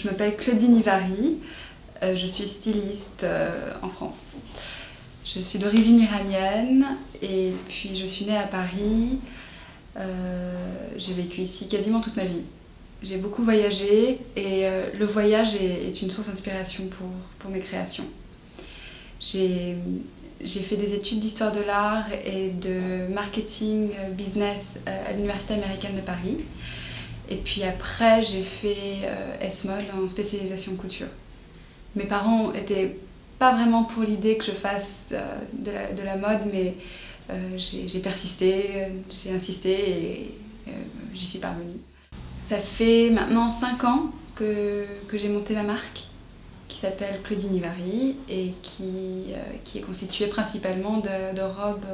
Je m'appelle Claudine Ivary, je suis styliste en France. Je suis d'origine iranienne et puis je suis née à Paris. J'ai vécu ici quasiment toute ma vie. J'ai beaucoup voyagé et le voyage est une source d'inspiration pour mes créations. J'ai fait des études d'histoire de l'art et de marketing business à l'Université américaine de Paris. Et puis après, j'ai fait S-Mode en spécialisation couture. Mes parents n'étaient pas vraiment pour l'idée que je fasse de la mode, mais j'ai persisté, j'ai insisté et j'y suis parvenue. Ça fait maintenant 5 ans que j'ai monté ma marque qui s'appelle Claudine Ivary et qui est constituée principalement de robes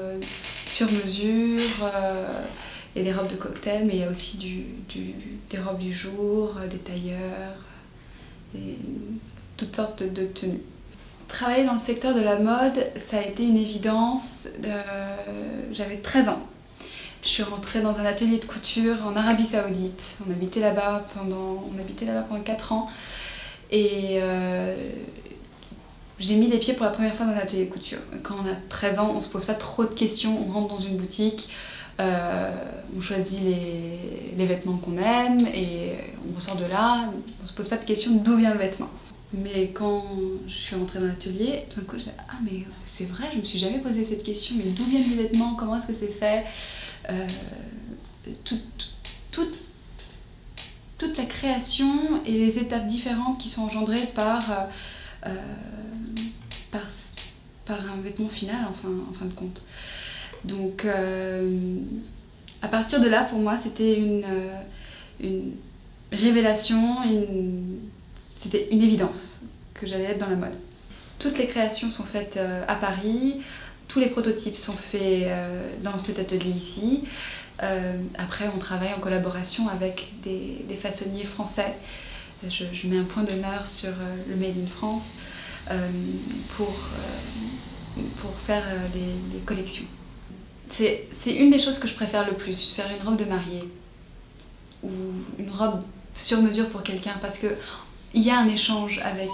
sur mesure et des robes de cocktail, mais il y a aussi des robes du jour, des tailleurs, et toutes sortes de tenues. Travailler dans le secteur de la mode, ça a été une évidence. J'avais 13 ans. Je suis rentrée dans un atelier de couture en Arabie Saoudite. On habitait là-bas pendant 4 ans. Et j'ai mis les pieds pour la première fois dans un atelier de couture. Quand on a 13 ans, on ne se pose pas trop de questions. On rentre dans une boutique, on choisit les vêtements qu'on aime et on ressort de là. On ne se pose pas de questions d'où vient le vêtement. Mais quand je suis rentrée dans l'atelier, tout d'un coup, je me suis dit, ah mais c'est vrai, je me suis jamais posé cette question, mais d'où viennent les vêtements, comment est-ce que c'est fait, toute la création et les étapes différentes qui sont engendrées par un vêtement final en fin de compte. Donc à partir de là, pour moi, c'était une révélation, c'était une évidence que j'allais être dans la mode. Toutes les créations sont faites à Paris, tous les prototypes sont faits dans cet atelier ici. Après, on travaille en collaboration avec des façonniers français. Je mets un point d'honneur sur le Made in France pour faire les collections. C'est une des choses que je préfère le plus, faire une robe de mariée ou une robe sur mesure pour quelqu'un, parce que il y a un échange avec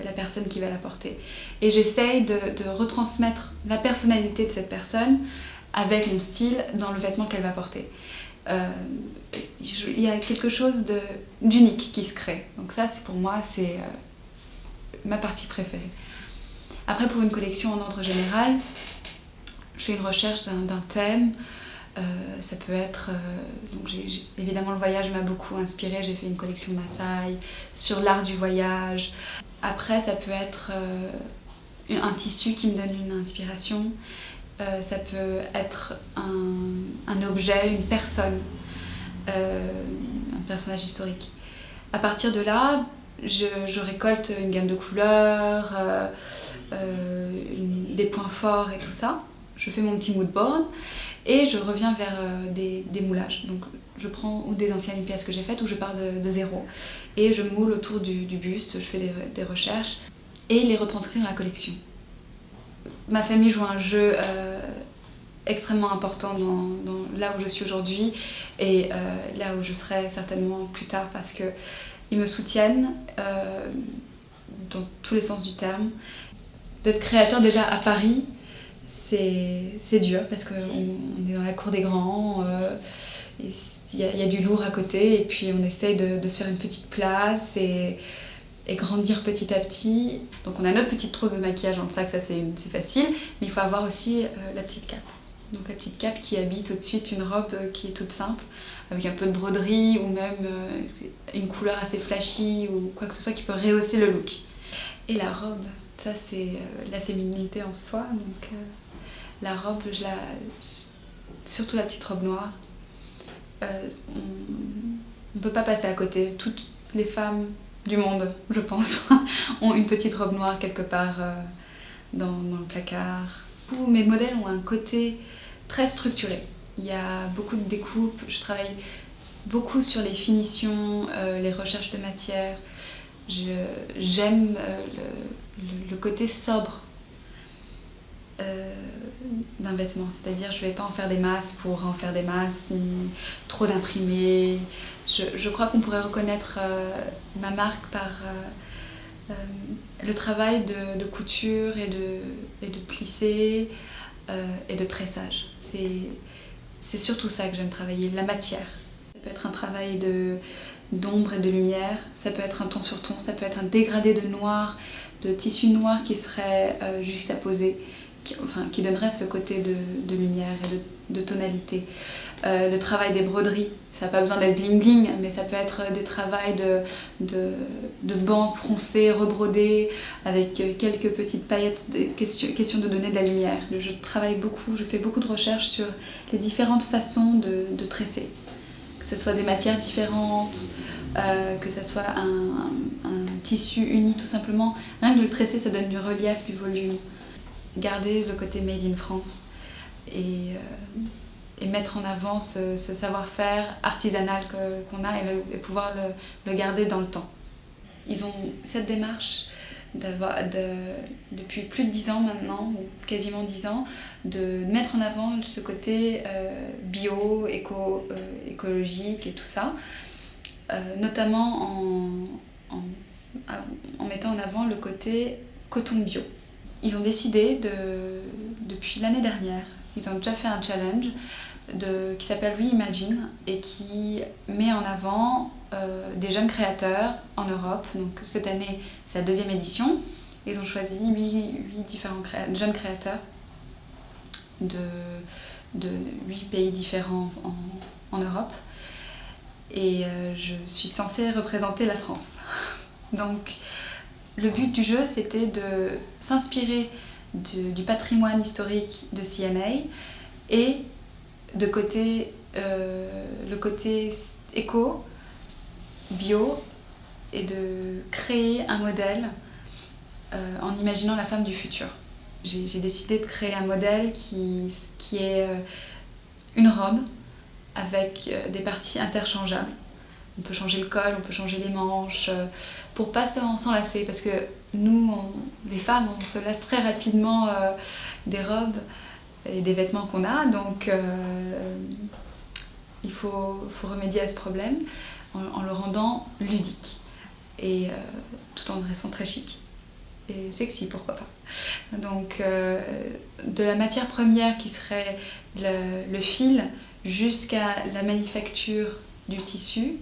la personne qui va la porter. Et j'essaye de retransmettre la personnalité de cette personne avec mon style dans le vêtement qu'elle va porter. Il y a quelque chose d'unique qui se crée. Donc ça, pour moi, c'est ma partie préférée. Après, pour une collection en ordre général, je fais une recherche d'un thème. Ça peut être... donc évidemment, le voyage m'a beaucoup inspirée. J'ai fait une collection Maasai sur l'art du voyage. Après, ça peut être un tissu qui me donne une inspiration. Ça peut être un objet, une personne, un personnage historique. À partir de là, je récolte une gamme de couleurs, des points forts et tout ça. Je fais mon petit mood board. Et je reviens vers des moulages. Donc je prends ou des anciennes pièces que j'ai faites ou je pars de zéro. Et je moule autour du buste, je fais des recherches et les retranscris dans la collection. Ma famille joue un jeu extrêmement important dans là où je suis aujourd'hui et là où je serai certainement plus tard, parce qu'ils me soutiennent dans tous les sens du terme. D'être créateur déjà à Paris, c'est dur parce qu'on est dans la cour des grands, il y a du lourd à côté et puis on essaye de se faire une petite place et grandir petit à petit. Donc on a notre petite trousse de maquillage dans le sac, ça c'est facile, mais il faut avoir aussi la petite cape. Donc la petite cape qui habille tout de suite une robe qui est toute simple, avec un peu de broderie ou même une couleur assez flashy ou quoi que ce soit qui peut rehausser le look. Et la robe, ça c'est la féminité en soi, donc la robe, surtout la petite robe noire, on ne peut pas passer à côté. Toutes les femmes du monde, je pense, ont une petite robe noire quelque part dans le placard. Tous mes modèles ont un côté très structuré. Il y a beaucoup de découpes, je travaille beaucoup sur les finitions, les recherches de matière. J'aime le côté sobre d'un vêtement, c'est-à-dire je ne vais pas en faire des masses pour en faire des masses, ni trop d'imprimés. Je crois qu'on pourrait reconnaître ma marque par le travail de couture et de plissé et de tressage. C'est surtout ça que j'aime travailler, la matière. Ça peut être un travail d'ombre et de lumière, ça peut être un ton sur ton, ça peut être un dégradé de noir, de tissu noir qui serait juxtaposé, qui donnerait ce côté de lumière et de tonalité. Le travail des broderies, ça n'a pas besoin d'être bling bling, mais ça peut être des travails de bancs froncés, rebrodés, avec quelques petites paillettes, question de donner de la lumière. Je travaille beaucoup, je fais beaucoup de recherches sur les différentes façons de tresser. Que ce soit des matières différentes, que ce soit un tissu uni tout simplement. Rien que de le tresser, ça donne du relief, du volume. Garder le côté made in France et mettre en avant ce savoir-faire artisanal qu'on a et pouvoir le garder dans le temps. Ils ont cette démarche depuis plus de 10 ans maintenant, ou quasiment 10 ans, de mettre en avant ce côté bio, écologique et tout ça, notamment en mettant en avant le côté coton bio. Ils ont décidé, depuis l'année dernière, ils ont déjà fait un challenge qui s'appelle Reimagine et qui met en avant des jeunes créateurs en Europe. Donc cette année, c'est la 2e édition. Ils ont choisi 8 différents jeunes créateurs de 8 pays différents en Europe. Et je suis censée représenter la France. Donc le but du jeu, c'était de s'inspirer du patrimoine historique de CNA et le côté éco, bio, et de créer un modèle en imaginant la femme du futur. J'ai décidé de créer un modèle qui est une robe avec des parties interchangeables. On peut changer le col, on peut changer les manches, pour pas s'enlacer, parce que nous, les femmes, on se lasse très rapidement des robes et des vêtements qu'on a, donc il faut remédier à ce problème en le rendant ludique, et tout en restant très chic et sexy, pourquoi pas. Donc de la matière première qui serait le fil jusqu'à la manufacture du tissu,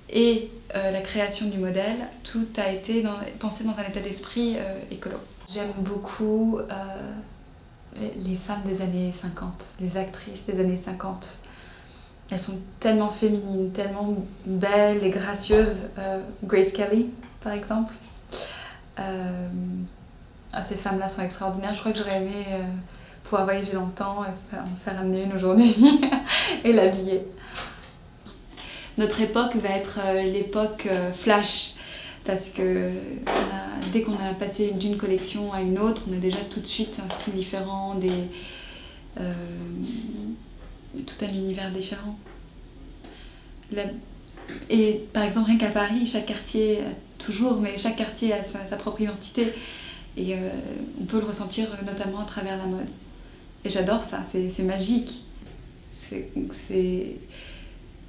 et la création du modèle, tout a été pensé dans un état d'esprit écolo. J'aime beaucoup les femmes des années 50, les actrices des années 50. Elles sont tellement féminines, tellement belles et gracieuses. Grace Kelly, par exemple. Ces femmes-là sont extraordinaires. Je crois que j'aurais aimé pouvoir voyager dans le temps et en faire amener une aujourd'hui et l'habiller. Notre époque va être l'époque flash, parce que dès qu'on a passé d'une collection à une autre, on a déjà tout de suite un style différent, tout un univers différent. Et par exemple, rien qu'à Paris, chaque quartier a sa propre identité, et on peut le ressentir notamment à travers la mode. Et j'adore ça, c'est magique.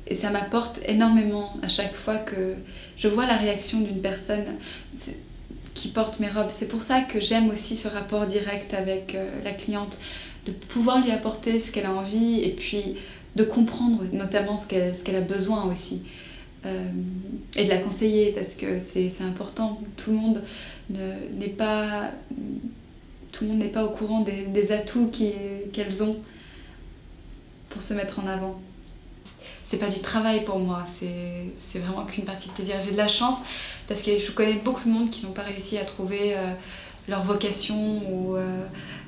Et ça m'apporte énormément à chaque fois que je vois la réaction d'une personne qui porte mes robes. C'est pour ça que j'aime aussi ce rapport direct avec la cliente, de pouvoir lui apporter ce qu'elle a envie et puis de comprendre notamment ce qu'elle a besoin aussi. Et de la conseiller, parce que c'est important. Tout le monde n'est pas au courant des atouts qu'elles ont pour se mettre en avant. C'est pas du travail pour moi, c'est vraiment qu'une partie de plaisir. J'ai de la chance parce que je connais beaucoup de monde qui n'ont pas réussi à trouver leur vocation ou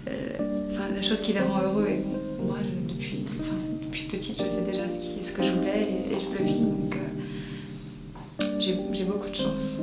la chose qui les rend heureux. Et moi, depuis petite, je sais déjà ce que je voulais et je le vis, donc j'ai beaucoup de chance.